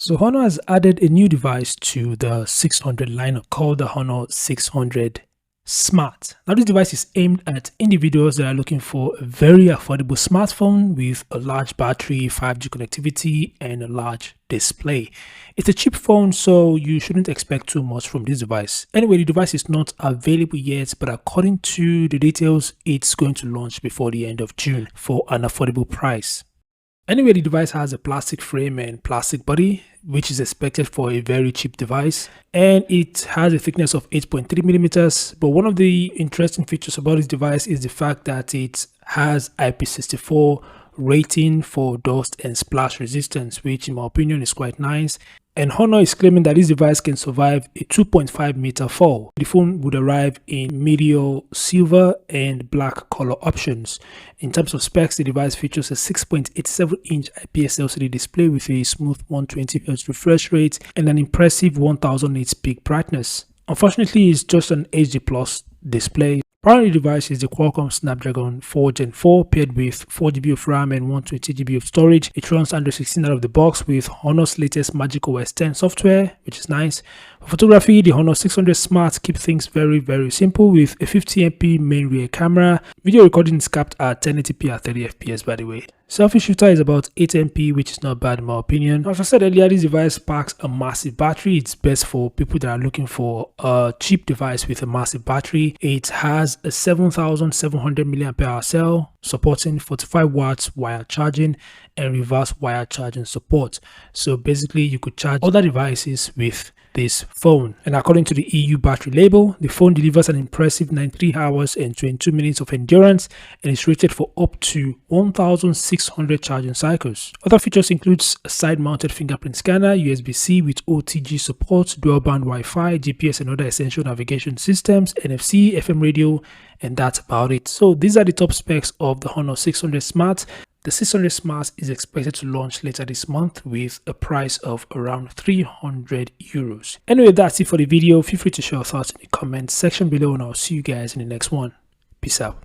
So Honor has added a new device to the 600 lineup called the Honor 600 Smart. Now this device is aimed at individuals that are looking for a very affordable smartphone with a large battery, 5G connectivity, and a large display. It's a cheap phone, so you shouldn't expect too much from this device. Anyway, the device is not available yet, but according to the details, it's going to launch before the end of June for an affordable price. Anyway, the device has a plastic frame and plastic body, which is expected for a very cheap device, and it has a thickness of 8.3 millimeters. But one of the interesting features about this device is the fact that it has IP64 rating for dust and splash resistance, which in my opinion is quite nice. And Honor is claiming that this device can survive a 2.5 meter fall. The phone would arrive in meteor silver and black color options. In terms of specs, the device features a 6.87 inch IPS LCD display with a smooth 120Hz refresh rate and an impressive 1000 nits peak brightness. Unfortunately, it's just an HD Plus display. Primary device is the Qualcomm Snapdragon 4 Gen 4 paired with 4GB of RAM and 120GB of storage. It runs Android 16 out of the box with Honor's latest MagicOS 10 software, which is nice. For photography, the Honor 600 Smart keeps things very simple with a 50MP main rear camera. Video recording is capped at 1080p at 30fps, by the way. Selfie shooter is about 8MP, which is not bad in my opinion. As I said earlier, this device packs a massive battery. It's best for people that are looking for a cheap device with a massive battery. It has a 7700 mAh cell supporting 45 watts wire charging and reverse wire charging support. So basically you could charge other devices with this phone. And according to the EU battery label, the phone delivers an impressive 93 hours and 22 minutes of endurance and is rated for up to 1600 charging cycles. Other features includes a side-mounted fingerprint scanner, USB-C with OTG support, dual-band Wi-Fi, GPS and other essential navigation systems, NFC, FM radio, and that's about it. So these are the top specs of the Honor 600 Smart. The 600 Smart is expected to launch later this month with a price of around 300 euros. Anyway, that's it for the video. Feel free to share your thoughts in the comments section below and I'll see you guys in the next one. Peace out.